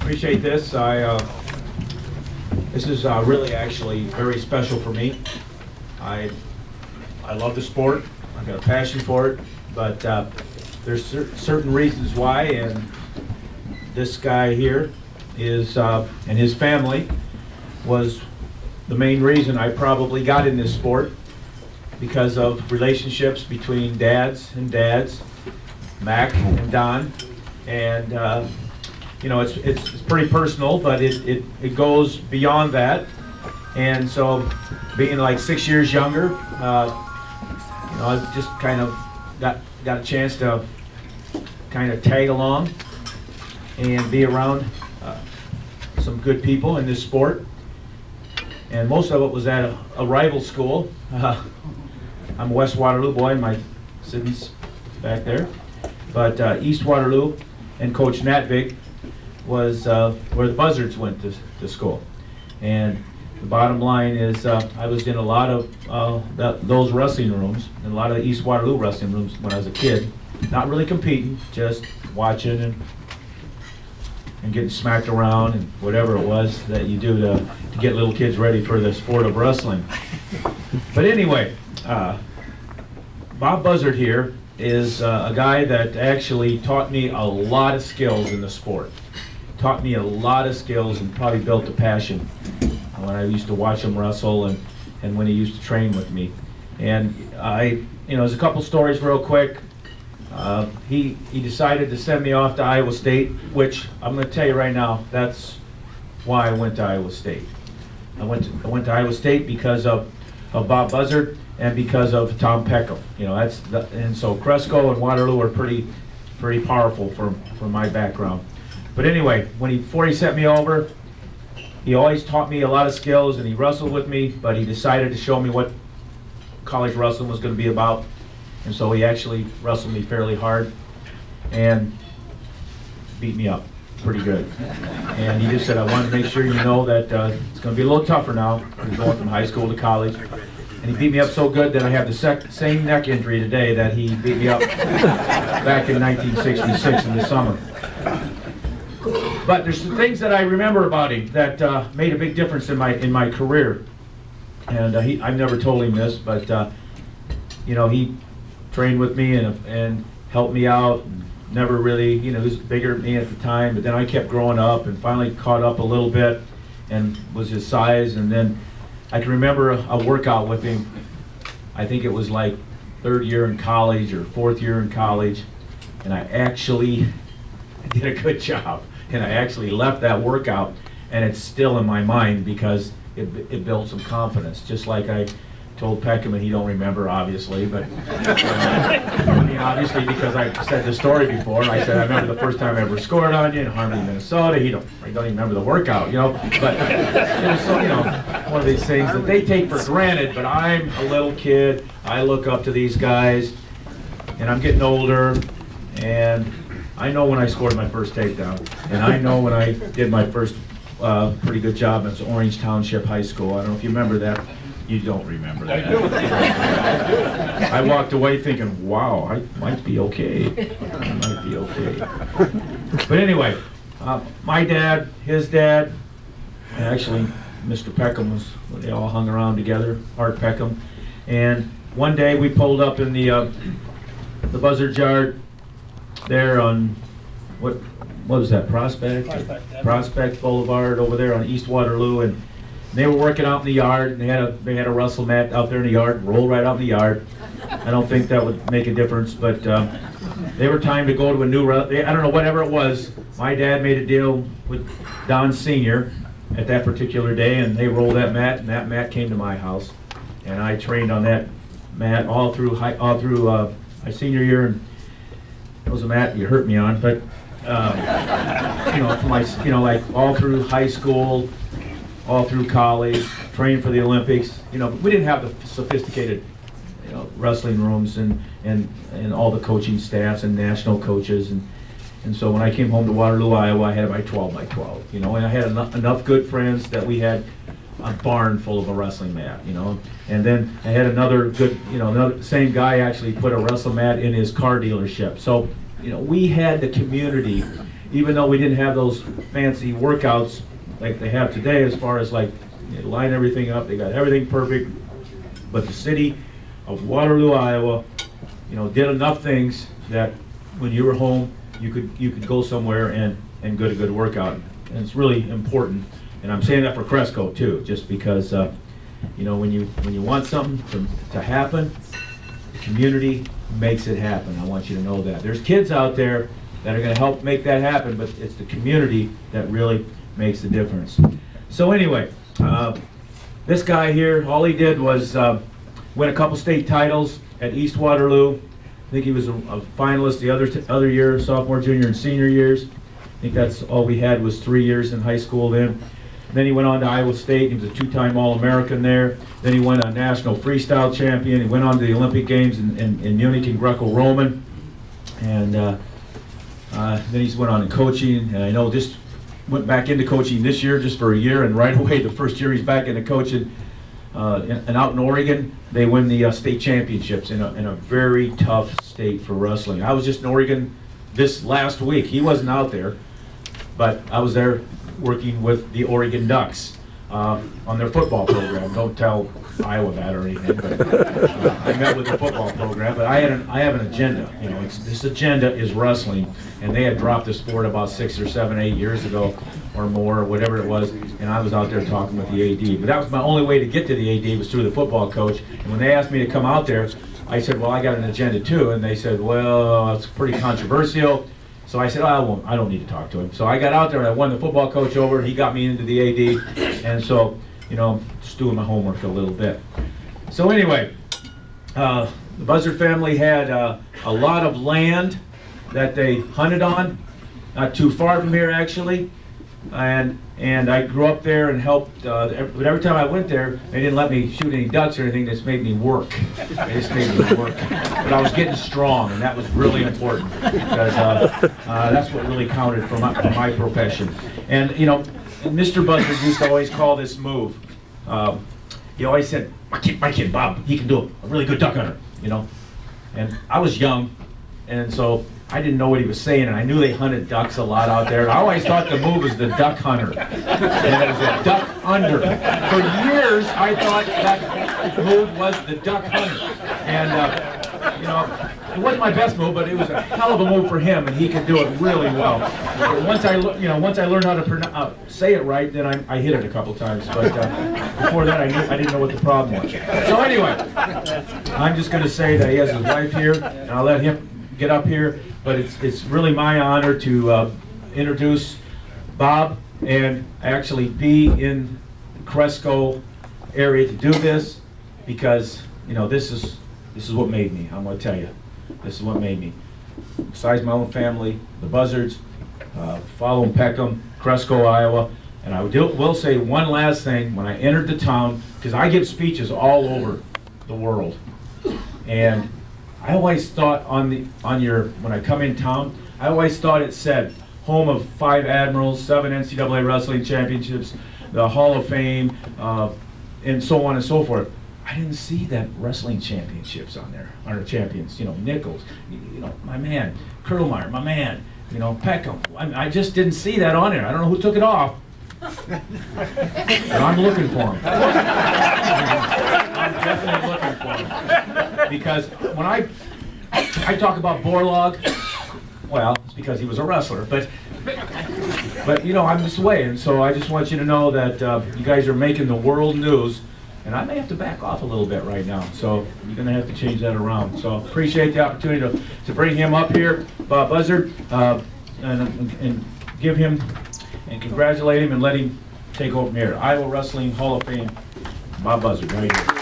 appreciate this. This is really actually very special for me. I love the sport. I've got a passion for it, but there's certain reasons why, and this guy here is and his family was the main reason I probably got in this sport, because of relationships between dads, Mac and Don, and you know, it's pretty personal, but it goes beyond that. And so, being like 6 years younger, you know, I just kind of got a chance to kind of tag along and be around some good people in this sport. And most of it was at a rival school. I'm a West Waterloo boy, my Sydney's back there. But East Waterloo and Coach Natvig was where the Buzzards went to school. And the bottom line is I was in a lot of those wrestling rooms, and a lot of the East Waterloo wrestling rooms when I was a kid. Not really competing, just watching and getting smacked around and whatever it was that you do to get little kids ready for the sport of wrestling. But anyway, Bob Buzzard here is a guy that actually taught me a lot of skills in the sport. Taught me a lot of skills and probably built a passion when I used to watch him wrestle and when he used to train with me. And you know, there's a couple stories real quick. He decided to send me off to Iowa State, which I'm going to tell you right now, that's why I went to Iowa State. I went to Iowa State because of Bob Buzzard and because of Tom Peckham. You know, and so Cresco and Waterloo are pretty powerful for my background. But anyway, before he sent me over, he always taught me a lot of skills, and he wrestled with me, but he decided to show me what college wrestling was going to be about. And so he actually wrestled me fairly hard and beat me up pretty good. And he just said, I want to make sure you know that it's going to be a little tougher now. He's going from high school to college. And he beat me up so good that I have the same neck injury today that he beat me up back in 1966 in the summer. But there's some things that I remember about him that made a big difference in my career. And I've never told him this, but you know, he trained with me and helped me out. Never really, you know, he was bigger than me at the time, but then I kept growing up and finally caught up a little bit and was his size. And then I can remember a workout with him. I think it was like third year in college or fourth year in college, and I actually did a good job. And I actually left that workout, and it's still in my mind because it built some confidence. Just like I told Peckham, and he don't remember, obviously, but I mean, obviously, because I said the story before. I said I remember the first time I ever scored on you in Harmony, Minnesota. I don't even remember the workout, you know. But it was so, you know, one of these things that they take for granted. But I'm a little kid. I look up to these guys, and I'm getting older, and I know when I scored my first takedown, and I know when I did my first pretty good job at Orange Township High School. I don't know if you remember that. You don't remember that. I do. I walked away thinking, wow, I might be okay. I might be okay. But anyway, my dad, his dad, and actually Mr. Peckham they all hung around together, Art Peckham. And one day we pulled up in the Buzzards yard there on, what was that, Prospect Boulevard over there on East Waterloo, and they were working out in the yard, and they had a wrestle mat out there in the yard, roll right out in the yard. I don't think that would make a difference, but they were time to go to a new, I don't know, whatever it was. My dad made a deal with Don Sr. at that particular day, and they rolled that mat, and that mat came to my house, and I trained on that mat all through my senior year. And it was a mat you hurt me on, but you know, like all through high school, all through college, trained for the Olympics. You know, we didn't have the sophisticated, you know, wrestling rooms and all the coaching staffs and national coaches, and so when I came home to Waterloo, Iowa, I had my 12 by 12. You know, and I had enough good friends that we had a barn full of a wrestling mat. You know, and then I had another good, you know, same guy actually put a wrestle mat in his car dealership. So, you know, we had the community even though we didn't have those fancy workouts like they have today, as far as like they line everything up, they got everything perfect. But the city of Waterloo, Iowa, did enough things that when you were home, you could go somewhere and get a good workout. And it's really important. And I'm saying that for Cresco too, just because when you want something to happen, the community makes it happen. I want you to know that. There's kids out there that are going to help make that happen, but it's the community that really makes the difference. So anyway, this guy here, all he did was win a couple state titles at East Waterloo. I think he was a finalist the other year, sophomore, junior, and senior years. I think that's all we had was 3 years in high school then. Then he went on to Iowa State. He was a two-time All-American there. Then he won a national freestyle champion. He went on to the Olympic Games in Munich in Greco-Roman. And then he's went on to coaching. And I know just went back into coaching this year just for a year. And right away, the first year he's back into coaching. And out in Oregon, they win the state championships in a very tough state for wrestling. I was just in Oregon this last week. He wasn't out there, but I was there working with the Oregon Ducks on their football program. Don't tell Iowa that or anything, but I met with the football program. But I have an agenda. This agenda is wrestling, and they had dropped the sport about 6 or 7, 8 years ago or more, or whatever it was, and I was out there talking with the AD. But that was my only way to get to the AD, was through the football coach. And when they asked me to come out there, I said, well, I got an agenda too. And they said, well, it's pretty controversial. So I said, I don't need to talk to him. So I got out there and I won the football coach over. He got me into the AD. And so, just doing my homework a little bit. So anyway, the Buzzard family had a lot of land that they hunted on, not too far from here actually. And I grew up there and helped, but every time I went there, they didn't let me shoot any ducks or anything. They just made me work. They just made me work. But I was getting strong, and that was really important, because that's what really counted for my profession. And Mr. Buzzard used to always call this move. He always said, my kid Bob, he can do a really good duck hunter, And I was young, and so I didn't know what he was saying, and I knew they hunted ducks a lot out there. I always thought the move was the duck hunter, and it was a duck under. For years, I thought that move was the duck hunter, and it wasn't my best move, but it was a hell of a move for him, and he could do it really well. But once I learned how to say it right, then I hit it a couple times. But before that, I didn't know what the problem was. So anyway, I'm just going to say that he has his wife here, and I'll let him get up here. But it's really my honor to introduce Bob and actually be in the Cresco area to do this, because this is what made me. I'm going to tell you, this is what made me. Besides my own family, the Buzzards, following Peckham, Cresco, Iowa. And I will say one last thing. When I entered the town, because I give speeches all over the world, and I always thought when I come in town, I always thought it said home of 5 admirals, 7 NCAA wrestling championships, the Hall of Fame, and so on and so forth. I didn't see that wrestling championships on there, on our champions. Nichols, my man, Kurlmeyer, my man, Peckham. I just didn't see that on there. I don't know who took it off, but I'm looking for him. I'm definitely looking for him, because when I talk about Borlaug, well, it's because he was a wrestler, but I'm this way, and so I just want you to know that you guys are making the world news. And I may have to back off a little bit right now, so you're going to have to change that around. So appreciate the opportunity to bring him up here, Bob Buzzard, and give him and congratulate him and let him take over from here. Iowa Wrestling Hall of Fame, Bob Buzzard, right here.